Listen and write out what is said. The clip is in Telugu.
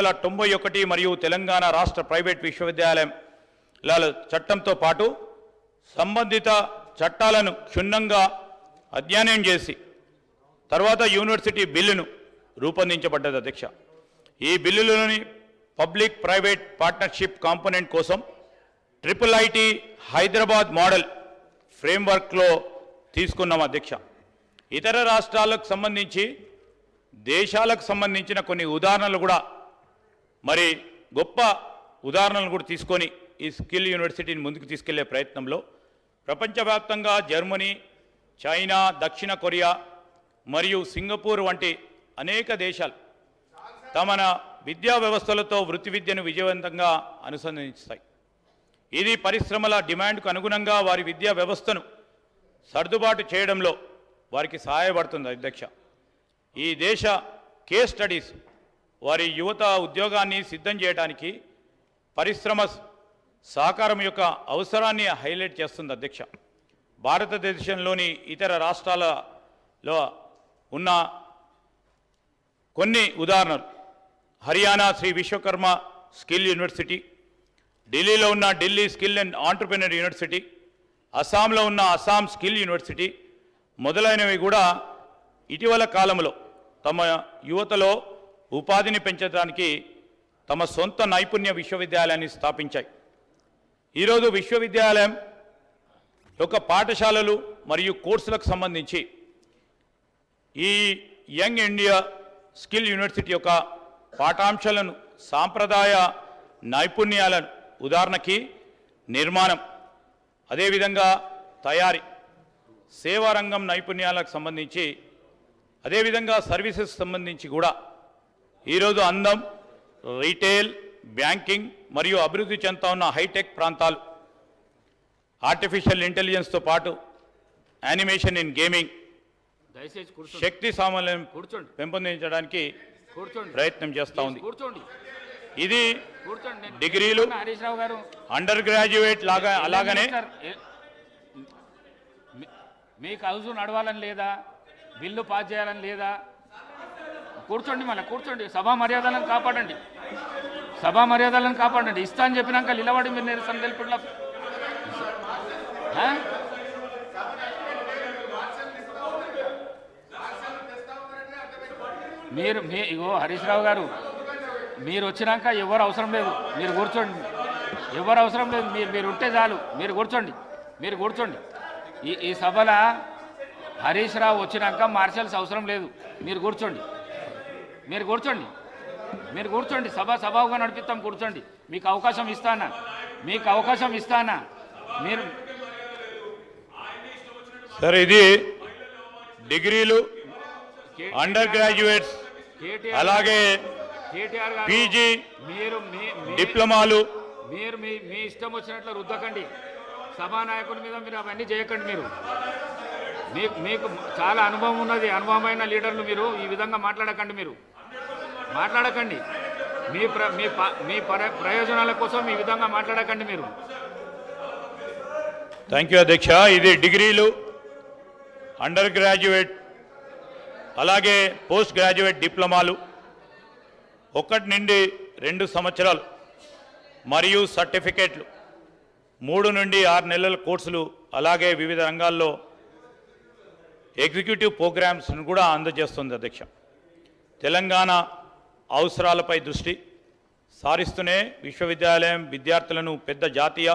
91 మరియు తెలంగాణ రాష్ట్ర ప్రైవేట్ విశ్వవిద్యాలయాల చట్టంతో పాటు సంబంధిత చట్టాలను క్షుణ్ణంగా అధ్యయనం చేసి తర్వాత యూనివర్సిటీ బిల్లును రూపొందించబడ్డది అధ్యక్ష. ఈ బిల్లులోని పబ్లిక్ ప్రైవేట్ పార్ట్నర్షిప్ కాంపోనెంట్ కోసం IIIT హైదరాబాద్ మోడల్ ఫ్రేమ్వర్క్లో తీసుకున్నాం అధ్యక్ష. ఇతర రాష్ట్రాలకు సంబంధించి దేశాలకు సంబంధించిన కొన్ని ఉదాహరణలు కూడా మరి గొప్ప ఉదాహరణలు కూడా తీసుకొని ఈ స్కిల్ యూనివర్సిటీని ముందుకు తీసుకెళ్లే ప్రయత్నంలో ప్రపంచవ్యాప్తంగా జర్మనీ, చైనా, దక్షిణ కొరియా మరియు సింగపూర్ వంటి అనేక దేశాలు తమ విద్యా వ్యవస్థలతో వృత్తి విద్యను విజయవంతంగా అనుసంధానిస్తాయి. ఇది పరిశ్రమల డిమాండ్కు అనుగుణంగా వారి విద్యా వ్యవస్థను సర్దుబాటు చేయడంలో వారికి సహాయపడుతుంది అధ్యక్ష. ఈ దేశ కేస్ స్టడీస్ వారి యువత ఉద్యోగాన్ని సిద్ధం చేయడానికి పరిశ్రమ సహకారం యొక్క అవసరాన్ని హైలైట్ చేస్తుంది అధ్యక్ష. భారతదేశంలోని ఇతర రాష్ట్రాలలో ఉన్న కొన్ని ఉదాహరణలు: హర్యానా శ్రీ విశ్వకర్మ స్కిల్ యూనివర్సిటీ, ఢిల్లీలో ఉన్న Delhi skill and entrepreneur university, అస్సాంలో ఉన్న అస్సాం స్కిల్ యూనివర్సిటీ మొదలైనవి కూడా ఇటీవల కాలంలో తమ యువతలో ఉపాధిని పెంచడానికి తమ సొంత నైపుణ్య విశ్వవిద్యాలయాన్ని స్థాపించాయి. ఈరోజు విశ్వవిద్యాలయం యొక్క పాఠశాలలు మరియు కోర్సులకు సంబంధించి ఈ యంగ్ ఇండియా స్కిల్ యూనివర్సిటీ యొక్క పాఠాంశాలను సాంప్రదాయ నైపుణ్యాలను ఉదాహరణకి నిర్మాణం, అదేవిధంగా తయారీ, సేవారంగం నైపుణ్యాలకు సంబంధించి, అదేవిధంగా సర్వీసెస్ సంబంధించి కూడా ఈరోజు అందం, రీటైల్, బ్యాంకింగ్ మరియు అభివృద్ధి చెందుతా ఉన్న హైటెక్ ప్రాంతాలు, ఆర్టిఫిషియల్ ఇంటెలిజెన్స్తో పాటు యానిమేషన్ ఇన్ గేమింగ్, శక్తి సామర్థ్యం పెంపొందించడానికి ప్రయత్నం చేస్తూ ఉంది. ఇది డిగ్రీలు, అండర్ గ్రాడ్యుయేట్ లాగా అలాగనే మీకు హౌస్ నడవాలని లేదా, బిల్లు పాస్ చేయాలని లేదా? కూర్చోండి, మళ్ళీ కూర్చోండి. సభా మర్యాదలను కాపాడండి, సభా మర్యాదలను కాపాడండి. ఇస్తా అని చెప్పినాక నిలబడి మీరు నిరసన తెలిపిట్లా మీరు ఇగో హరీష్ రావు గారు, మీరు వచ్చినాక ఎవరు అవసరం లేదు, మీరు కూర్చోండి. ఎవరు అవసరం లేదు, మీరు ఉంటే చాలు. మీరు కూర్చోండి, మీరు కూర్చోండి. ఈ సభలో హరీష్ రావు వచ్చినాక మార్షల్స్ అవసరం లేదు. మీరు కూర్చోండి, మీరు కూర్చోండి, మీరు కూర్చోండి. సభగా నడిపిస్తాం, కూర్చోండి. మీకు అవకాశం ఇస్తానా, మీకు అవకాశం ఇస్తానా? మీరు సార్, ఇది డిగ్రీలు, అండర్ గ్రాడ్యుయేట్స్, అలాగే పీజీ, డిప్లొమాలు, మీరు మీ ఇష్టం వచ్చినట్లు రుద్దకండి. సభానాయకుడి మీద మీరు అవన్నీ చేయకండి. మీకు చాలా అనుభవం ఉన్నది, అనుభవమైన లీడర్లు. మీరు ఈ విధంగా మాట్లాడకండి, మీరు మాట్లాడకండి. మీ ప్రయోజనాల కోసం ఈ విధంగా మాట్లాడకండి మీరు. థ్యాంక్ యూ అధ్యక్ష. ఇది డిగ్రీలు, అండర్ గ్రాడ్యుయేట్, అలాగే పోస్ట్ గ్రాడ్యుయేట్ డిప్లొమాలు, 1 నుండి 2 సంవత్సరాలు మరియు సర్టిఫికేట్లు, 3 నుండి 6 నెలల కోర్సులు, అలాగే వివిధ రంగాల్లో ఎగ్జిక్యూటివ్ ప్రోగ్రామ్స్ను కూడా అందజేస్తుంది అధ్యక్ష. తెలంగాణ అవసరాలపై దృష్టి సారిస్తూనే విశ్వవిద్యాలయం విద్యార్థులను పెద్ద జాతీయ